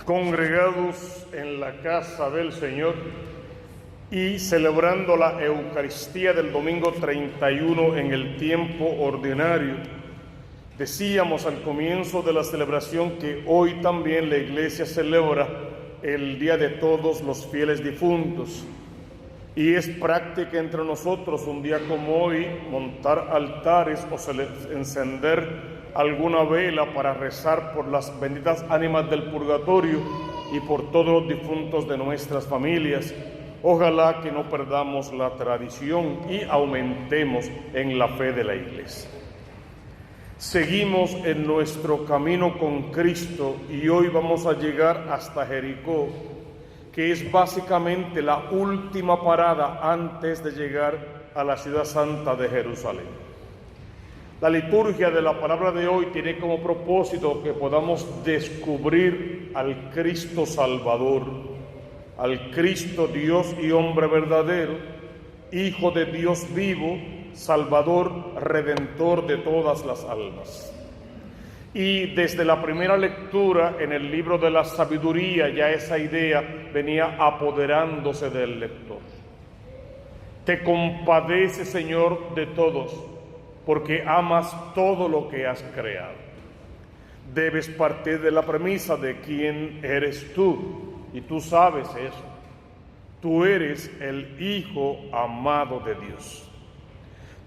congregados en la casa del Señor y celebrando la Eucaristía del domingo 31 en el tiempo ordinario. Decíamos al comienzo de la celebración que hoy también la Iglesia celebra el Día de Todos los Fieles Difuntos. Y es práctica entre nosotros un día como hoy montar altares o encender alguna vela para rezar por las benditas ánimas del purgatorio y por todos los difuntos de nuestras familias. Ojalá que no perdamos la tradición y aumentemos en la fe de la Iglesia. Seguimos en nuestro camino con Cristo y hoy vamos a llegar hasta Jericó, que es básicamente la última parada antes de llegar a la ciudad santa de Jerusalén. La liturgia de la palabra de hoy tiene como propósito que podamos descubrir al Cristo Salvador, al Cristo Dios y hombre verdadero, Hijo de Dios vivo, Salvador, Redentor de todas las almas. Y desde la primera lectura en el libro de la sabiduría ya esa idea venía apoderándose del lector. Te compadeces, Señor, de todos, porque amas todo lo que has creado. Debes partir de la premisa de quién eres tú, y tú sabes eso. Tú eres el Hijo amado de Dios.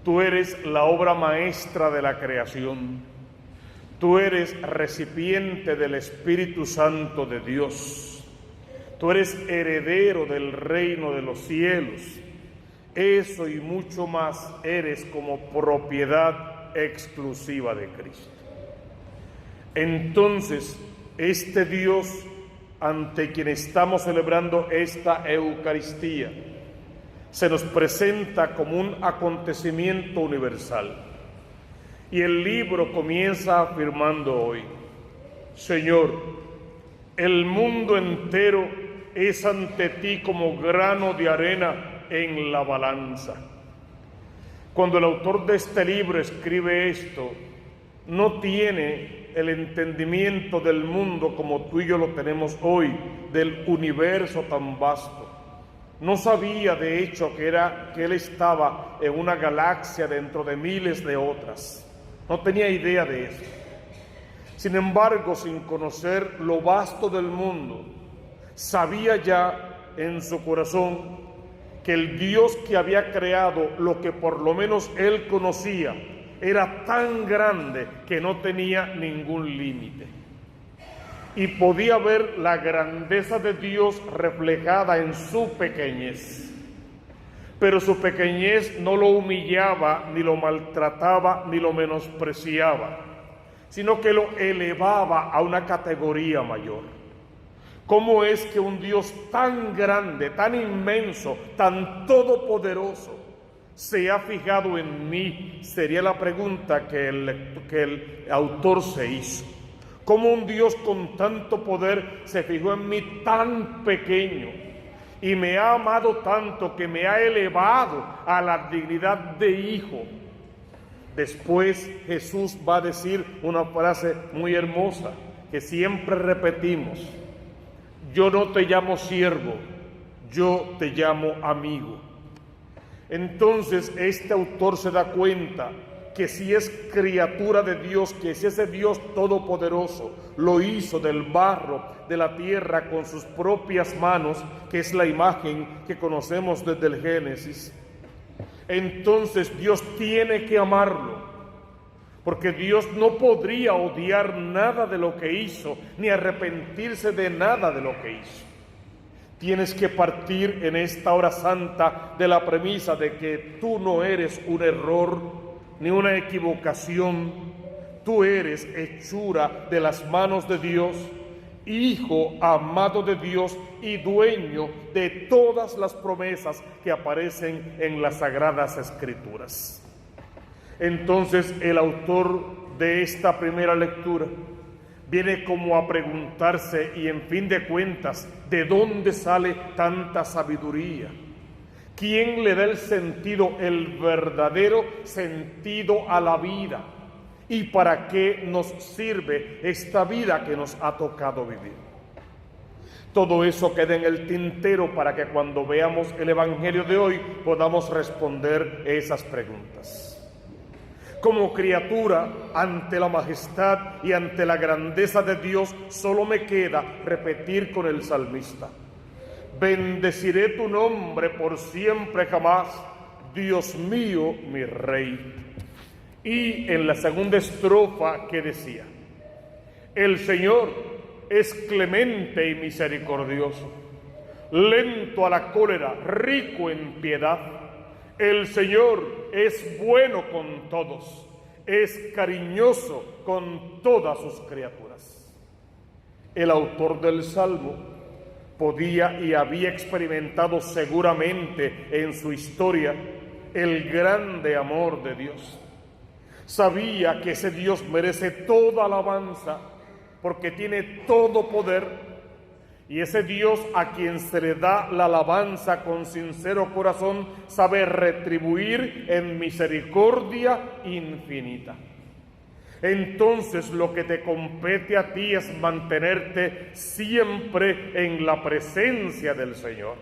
Tú eres la obra maestra de la creación. Tú eres recipiente del Espíritu Santo de Dios. Tú eres heredero del reino de los cielos. Eso y mucho más eres como propiedad exclusiva de Cristo. Entonces, este Dios ante quien estamos celebrando esta Eucaristía se nos presenta como un acontecimiento universal. Y el libro comienza afirmando hoy: Señor, el mundo entero es ante ti como grano de arena en la balanza. Cuando el autor de este libro escribe esto, no tiene el entendimiento del mundo como tú y yo lo tenemos hoy, del universo tan vasto. No sabía, de hecho, que él estaba en una galaxia dentro de miles de otras. No tenía idea de eso. Sin embargo, sin conocer lo vasto del mundo, sabía ya en su corazón que el Dios que había creado lo que por lo menos él conocía era tan grande que no tenía ningún límite. Y podía ver la grandeza de Dios reflejada en su pequeñez. Pero su pequeñez no lo humillaba, ni lo maltrataba, ni lo menospreciaba, sino que lo elevaba a una categoría mayor. ¿Cómo es que un Dios tan grande, tan inmenso, tan todopoderoso, se ha fijado en mí? Sería la pregunta que el autor se hizo. ¿Cómo un Dios con tanto poder se fijó en mí tan pequeño y me ha amado tanto que me ha elevado a la dignidad de hijo? Después Jesús va a decir una frase muy hermosa que siempre repetimos: yo no te llamo siervo, yo te llamo amigo. Entonces este autor se da cuenta que si es criatura de Dios, que si ese Dios todopoderoso lo hizo del barro de la tierra con sus propias manos, que es la imagen que conocemos desde el Génesis, entonces Dios tiene que amarlo, porque Dios no podría odiar nada de lo que hizo, ni arrepentirse de nada de lo que hizo. Tienes que partir en esta hora santa de la premisa de que tú no eres un error ni una equivocación. Tú eres hechura de las manos de Dios, Hijo amado de Dios y dueño de todas las promesas que aparecen en las Sagradas Escrituras. Entonces el autor de esta primera lectura viene como a preguntarse, y en fin de cuentas, ¿de dónde sale tanta sabiduría? ¿Quién le da el sentido, el verdadero sentido a la vida? ¿Y para qué nos sirve esta vida que nos ha tocado vivir? Todo eso queda en el tintero para que cuando veamos el Evangelio de hoy podamos responder esas preguntas. Como criatura, ante la majestad y ante la grandeza de Dios, solo me queda repetir con el salmista: bendeciré tu nombre por siempre jamás, Dios mío, mi Rey. Y en la segunda estrofa, que decía: el Señor es clemente y misericordioso, lento a la cólera, rico en piedad. El Señor es bueno con todos, es cariñoso con todas sus criaturas. El autor del Salmo podía y había experimentado seguramente en su historia el grande amor de Dios. Sabía que ese Dios merece toda alabanza porque tiene todo poder, y ese Dios a quien se le da la alabanza con sincero corazón sabe retribuir en misericordia infinita. Entonces lo que te compete a ti es mantenerte siempre en la presencia del Señor,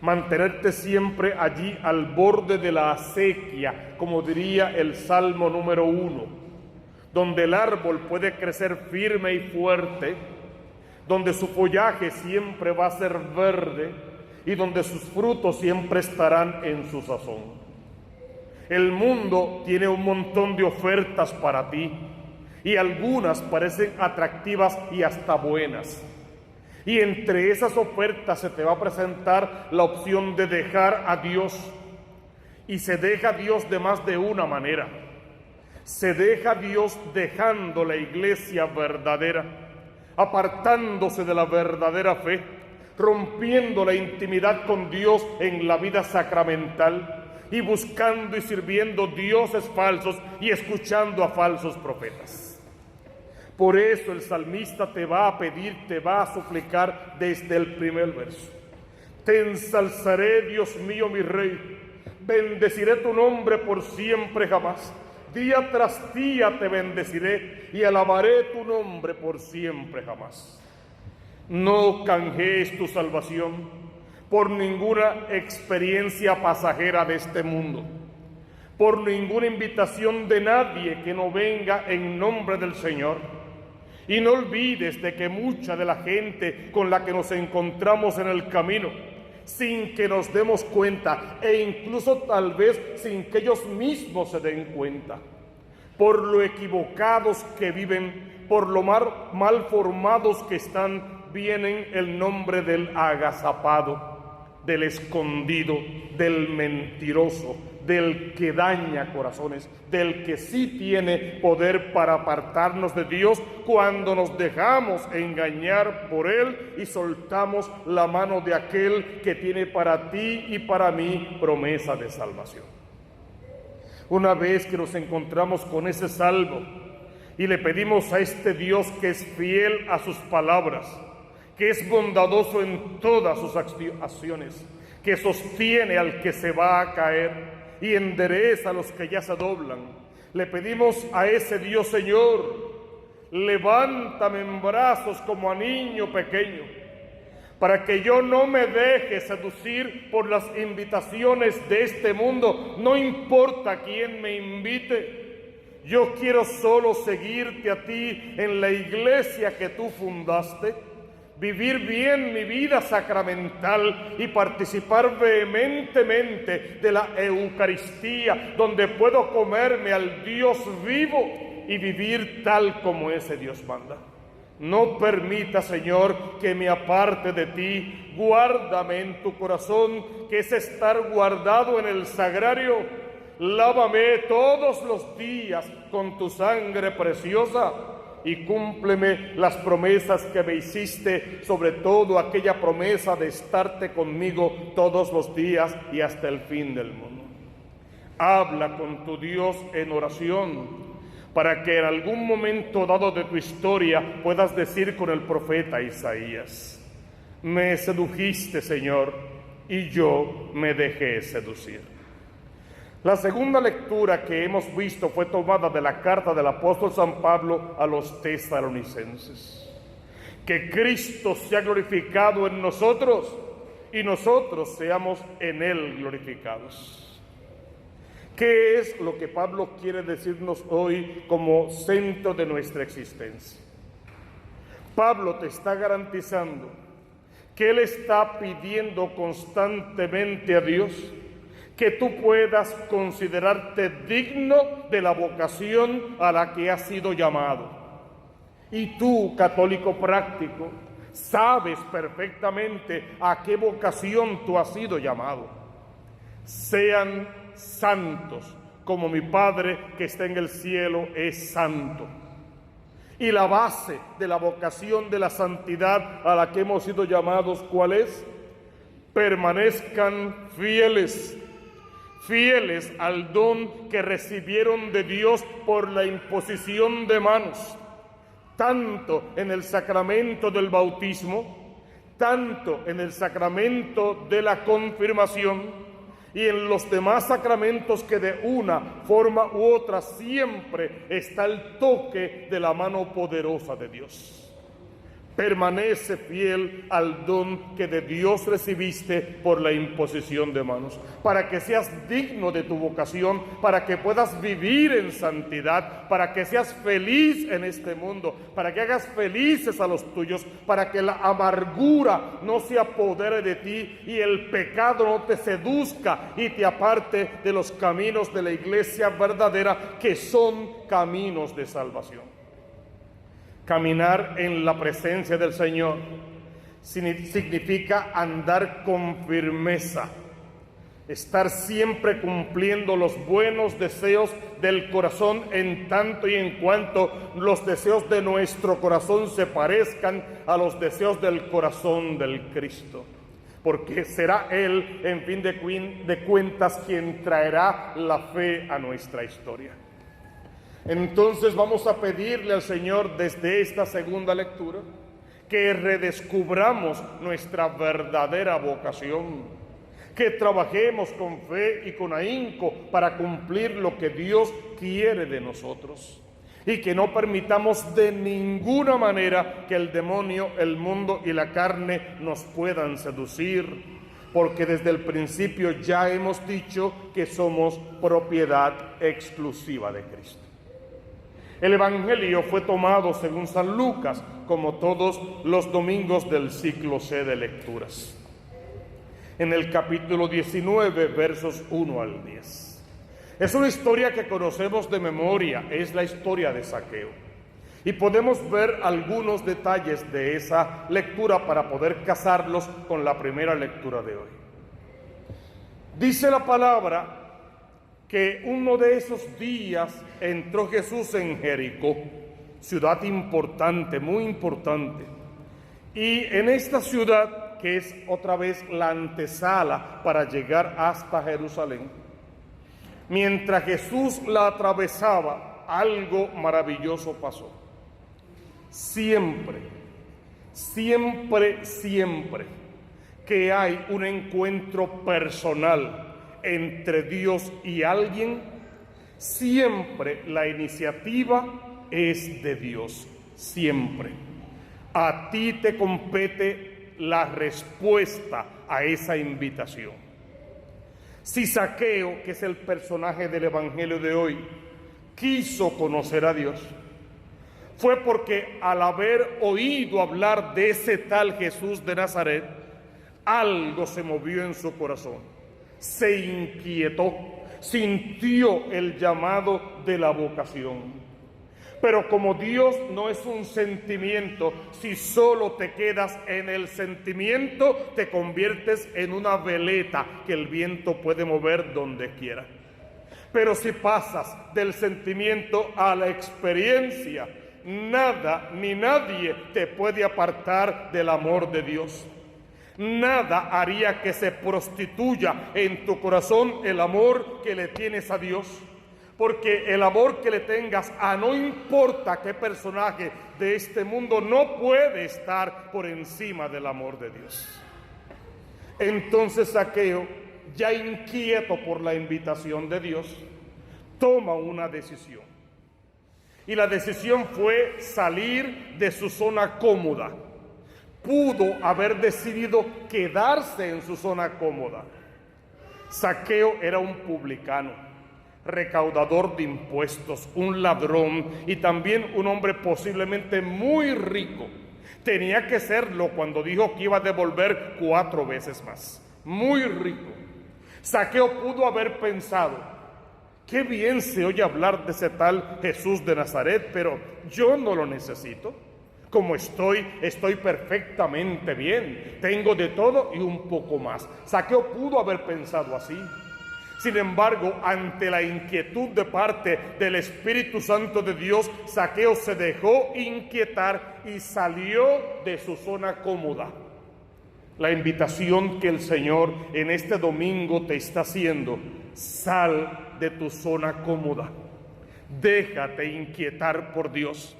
mantenerte siempre allí al borde de la acequia, como diría el Salmo número 1, donde el árbol puede crecer firme y fuerte, donde su follaje siempre va a ser verde y donde sus frutos siempre estarán en su sazón. El mundo tiene un montón de ofertas para ti y algunas parecen atractivas y hasta buenas. Y entre esas ofertas se te va a presentar la opción de dejar a Dios. Y se deja a Dios de más de una manera. Se deja a Dios dejando la iglesia verdadera, apartándose de la verdadera fe, rompiendo la intimidad con Dios en la vida sacramental y buscando y sirviendo dioses falsos y escuchando a falsos profetas. Por eso el salmista te va a pedir, te va a suplicar desde el primer verso: te ensalzaré, Dios mío, mi Rey, bendeciré tu nombre por siempre jamás. Día tras día te bendeciré y alabaré tu nombre por siempre jamás. No canjees tu salvación por ninguna experiencia pasajera de este mundo, por ninguna invitación de nadie que no venga en nombre del Señor. Y no olvides de que mucha de la gente con la que nos encontramos en el camino, sin que nos demos cuenta, e incluso tal vez sin que ellos mismos se den cuenta, por lo equivocados que viven, por lo mal formados que están, vienen el nombre del agazapado, del escondido, del mentiroso, del que daña corazones, del que sí tiene poder para apartarnos de Dios cuando nos dejamos engañar por Él y soltamos la mano de aquel que tiene para ti y para mí promesa de salvación. Una vez que nos encontramos con ese salvo y le pedimos a este Dios que es fiel a sus palabras, que es bondadoso en todas sus acciones, que sostiene al que se va a caer y endereza a los que ya se doblan, le pedimos a ese Dios: Señor, levántame en brazos como a niño pequeño, para que yo no me deje seducir por las invitaciones de este mundo, no importa quién me invite. Yo quiero solo seguirte a ti en la iglesia que tú fundaste, vivir bien mi vida sacramental y participar vehementemente de la Eucaristía, donde puedo comerme al Dios vivo y vivir tal como ese Dios manda. No permita, Señor, que me aparte de ti. Guárdame en tu corazón, que es estar guardado en el sagrario. Lávame todos los días con tu sangre preciosa y cúmpleme las promesas que me hiciste, sobre todo aquella promesa de estarte conmigo todos los días y hasta el fin del mundo. Habla con tu Dios en oración, para que en algún momento dado de tu historia puedas decir con el profeta Isaías: me sedujiste, Señor, y yo me dejé seducir. La segunda lectura que hemos visto fue tomada de la carta del apóstol San Pablo a los tesalonicenses. que Cristo sea glorificado en nosotros y nosotros seamos en Él glorificados. ¿Qué es lo que Pablo quiere decirnos hoy como centro de nuestra existencia? Pablo te está garantizando que Él está pidiendo constantemente a Dios que tú puedas considerarte digno de la vocación a la que has sido llamado. Y tú, católico práctico, sabes perfectamente a qué vocación tú has sido llamado. Sean santos, como mi Padre que está en el cielo es santo. Y la base de la vocación de la santidad a la que hemos sido llamados, ¿cuál es? Permanezcan fieles al don que recibieron de Dios por la imposición de manos, tanto en el sacramento del bautismo, tanto en el sacramento de la confirmación y en los demás sacramentos que de una forma u otra siempre está el toque de la mano poderosa de Dios. Permanece fiel al don que de Dios recibiste por la imposición de manos, para que seas digno de tu vocación, para que puedas vivir en santidad, para que seas feliz en este mundo, para que hagas felices a los tuyos, para que la amargura no se apodere de ti y el pecado no te seduzca y te aparte de los caminos de la iglesia verdadera, que son caminos de salvación. Caminar en la presencia del Señor significa andar con firmeza, estar siempre cumpliendo los buenos deseos del corazón en tanto y en cuanto los deseos de nuestro corazón se parezcan a los deseos del corazón del Cristo. Porque será Él, en fin de cuentas, quien traerá la fe a nuestra historia. Entonces vamos a pedirle al Señor desde esta segunda lectura que redescubramos nuestra verdadera vocación, que trabajemos con fe y con ahínco para cumplir lo que Dios quiere de nosotros y que no permitamos de ninguna manera que el demonio, el mundo y la carne nos puedan seducir, porque desde el principio ya hemos dicho que somos propiedad exclusiva de Cristo. El Evangelio fue tomado según San Lucas, como todos los domingos del ciclo C de lecturas. En el capítulo 19, versos 1 al 10. Es una historia que conocemos de memoria, es la historia de Zaqueo. Y podemos ver algunos detalles de esa lectura para poder casarlos con la primera lectura de hoy. Dice la palabra que uno de esos días entró Jesús en Jericó, ciudad importante, muy importante. Y en esta ciudad, que es otra vez la antesala para llegar hasta Jerusalén, mientras Jesús la atravesaba, algo maravilloso pasó. Siempre que hay un encuentro personal entre Dios y alguien, siempre la iniciativa es de Dios, siempre. A ti te compete la respuesta a esa invitación. Si Zaqueo, que es el personaje del Evangelio de hoy, quiso conocer a Dios, fue porque al haber oído hablar de ese tal Jesús de Nazaret, algo se movió en su corazón. Se inquietó, sintió el llamado de la vocación. Pero como Dios no es un sentimiento, si solo te quedas en el sentimiento, te conviertes en una veleta que el viento puede mover donde quiera. Pero si pasas del sentimiento a la experiencia, nada ni nadie te puede apartar del amor de Dios. Nada haría que se prostituya en tu corazón el amor que le tienes a Dios, porque el amor que le tengas a no importa qué personaje de este mundo no puede estar por encima del amor de Dios. Entonces Zaqueo, ya inquieto por la invitación de Dios, toma una decisión. Y la decisión fue salir de su zona cómoda, pudo haber decidido quedarse en su zona cómoda. Zaqueo era un publicano, recaudador de impuestos, un ladrón y también un hombre posiblemente muy rico. Tenía que serlo cuando dijo que iba a devolver 4 veces más. Muy rico. Zaqueo pudo haber pensado: qué bien se oye hablar de ese tal Jesús de Nazaret, pero yo no lo necesito. Como estoy perfectamente bien. Tengo de todo y un poco más. Zaqueo pudo haber pensado así. Sin embargo, ante la inquietud de parte del Espíritu Santo de Dios, Zaqueo se dejó inquietar y salió de su zona cómoda. La invitación que el Señor en este domingo te está haciendo: sal de tu zona cómoda. Déjate inquietar por Dios.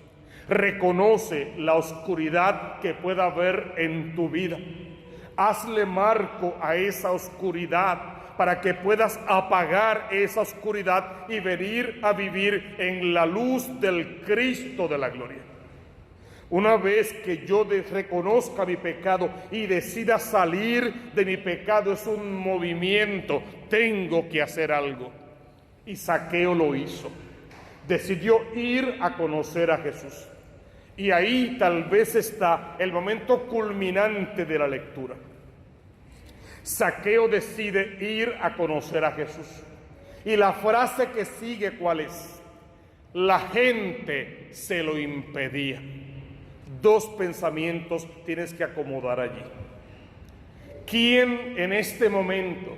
Reconoce la oscuridad que pueda haber en tu vida. Hazle marco a esa oscuridad para que puedas apagar esa oscuridad y venir a vivir en la luz del Cristo de la gloria. Una vez que yo reconozca mi pecado y decida salir de mi pecado, es un movimiento, tengo que hacer algo. Y Zaqueo lo hizo. Decidió ir a conocer a Jesús. Y ahí tal vez está el momento culminante de la lectura. Zaqueo decide ir a conocer a Jesús. Y la frase que sigue, ¿cuál es? La gente se lo impedía. 2 pensamientos tienes que acomodar allí. ¿Quién en este momento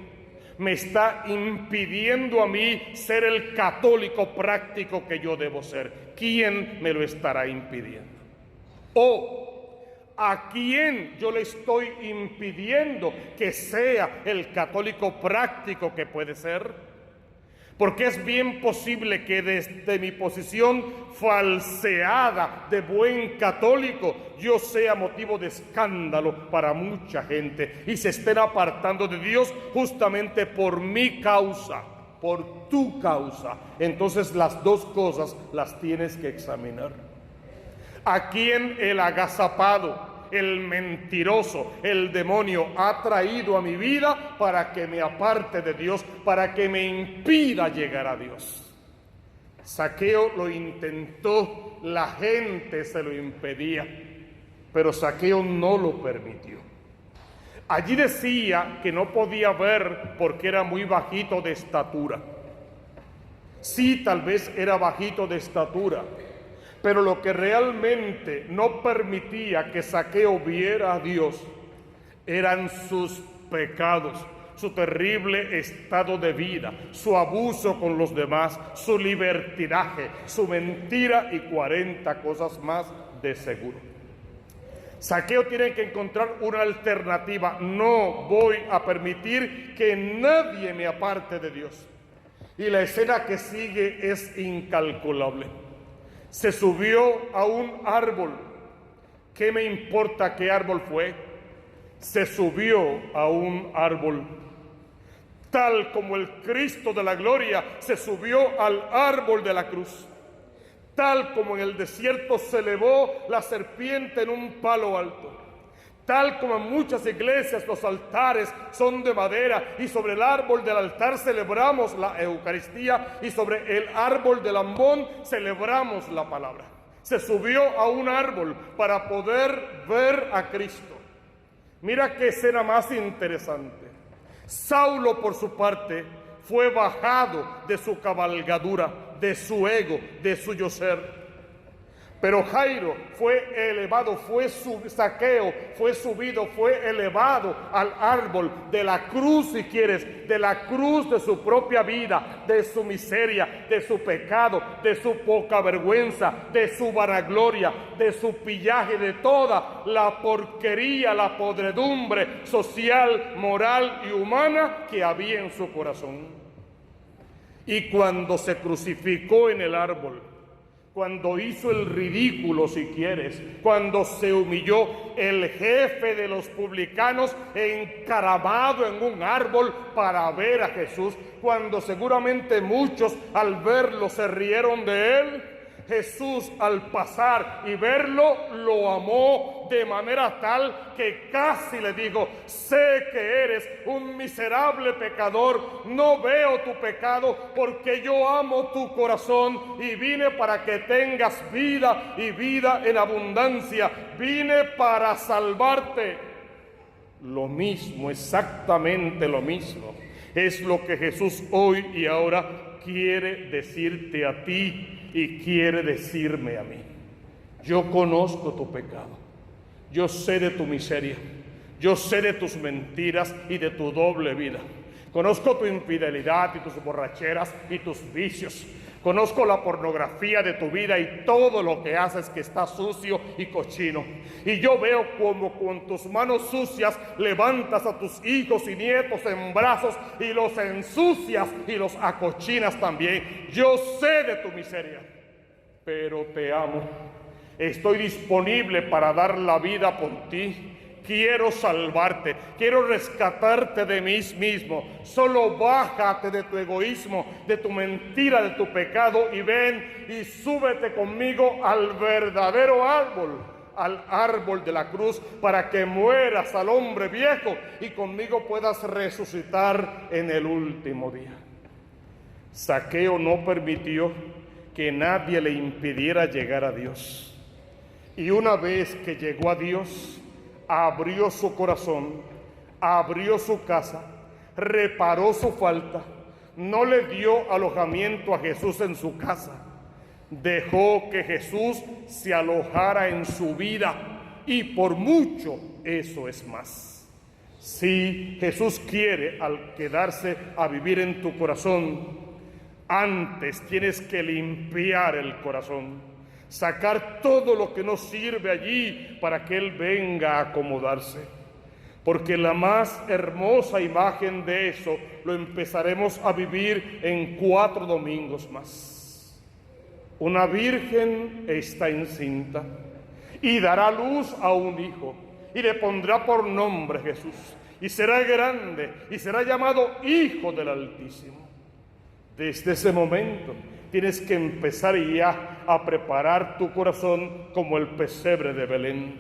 me está impidiendo a mí ser el católico práctico que yo debo ser? ¿Quién me lo estará impidiendo? ¿O a quién yo le estoy impidiendo que sea el católico práctico que puede ser? Porque es bien posible que desde mi posición falseada de buen católico yo sea motivo de escándalo para mucha gente y se estén apartando de Dios justamente por mi causa, por tu causa. Entonces las 2 cosas las tienes que examinar. ¿A quién el agazapado, el mentiroso, el demonio ha traído a mi vida para que me aparte de Dios, para que me impida llegar a Dios? Zaqueo lo intentó, la gente se lo impedía, pero Zaqueo no lo permitió. Allí decía que no podía ver porque era muy bajito de estatura. Sí, tal vez era bajito de estatura, pero lo que realmente no permitía que Zaqueo viera a Dios eran sus pecados, su terrible estado de vida, su abuso con los demás, su libertinaje, su mentira y 40 cosas más de seguro. Zaqueo tiene que encontrar una alternativa. No voy a permitir que nadie me aparte de Dios. Y la escena que sigue es incalculable. Se subió a un árbol. ¿Qué me importa qué árbol fue? Se subió a un árbol. Tal como el Cristo de la gloria se subió al árbol de la cruz. Tal como en el desierto se elevó la serpiente en un palo alto. Tal como en muchas iglesias los altares son de madera y sobre el árbol del altar celebramos la Eucaristía y sobre el árbol del ambón celebramos la palabra. Se subió a un árbol para poder ver a Cristo. Mira qué escena más interesante. Saulo, por su parte, fue bajado de su cabalgadura, de su ego, de su yo ser. Pero Jairo fue elevado, Zaqueo fue subido, fue elevado al árbol de la cruz, si quieres, de la cruz de su propia vida, de su miseria, de su pecado, de su poca vergüenza, de su vanagloria, de su pillaje, de toda la porquería, la podredumbre social, moral y humana que había en su corazón. Y cuando se crucificó en el árbol, cuando hizo el ridículo, si quieres, cuando se humilló, el jefe de los publicanos encaramado en un árbol para ver a Jesús, cuando seguramente muchos al verlo se rieron de él, Jesús al pasar y verlo lo amó tocó de manera tal que casi le digo: sé que eres un miserable pecador, no veo tu pecado, porque yo amo tu corazón y vine para que tengas vida y vida en abundancia. Vine para salvarte. Lo mismo, exactamente lo mismo, es lo que Jesús hoy y ahora quiere decirte a ti y quiere decirme a mí. Yo conozco tu pecado, yo sé de tu miseria, yo sé de tus mentiras y de tu doble vida. Conozco tu infidelidad y tus borracheras y tus vicios. Conozco la pornografía de tu vida y todo lo que haces que está sucio y cochino. Y yo veo como con tus manos sucias levantas a tus hijos y nietos en brazos y los ensucias y los acochinas también. Yo sé de tu miseria, pero te amo. Estoy disponible para dar la vida por ti. Quiero salvarte, quiero rescatarte de mí mismo. Solo bájate de tu egoísmo, de tu mentira, de tu pecado y ven y súbete conmigo al verdadero árbol, al árbol de la cruz, para que mueras al hombre viejo y conmigo puedas resucitar en el último día. Zaqueo no permitió que nadie le impidiera llegar a Dios. Y una vez que llegó a Dios, abrió su corazón, abrió su casa, reparó su falta, no le dio alojamiento a Jesús en su casa, dejó que Jesús se alojara en su vida, y por mucho eso es más. Si Jesús quiere al quedarse a vivir en tu corazón, antes tienes que limpiar el corazón, sacar todo lo que no sirve allí para que Él venga a acomodarse. Porque la más hermosa imagen de eso lo empezaremos a vivir en 4 domingos más. Una virgen está encinta y dará luz a un hijo y le pondrá por nombre Jesús, y será grande y será llamado Hijo del Altísimo. Desde ese momento tienes que empezar ya a preparar tu corazón como el pesebre de Belén,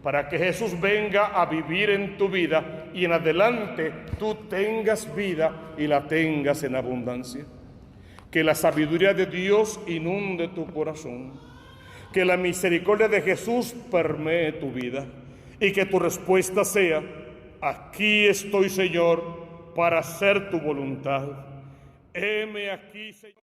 para que Jesús venga a vivir en tu vida y en adelante tú tengas vida y la tengas en abundancia. Que la sabiduría de Dios inunde tu corazón, que la misericordia de Jesús permee tu vida y que tu respuesta sea: aquí estoy, Señor, para hacer tu voluntad. Heme aquí, Señor.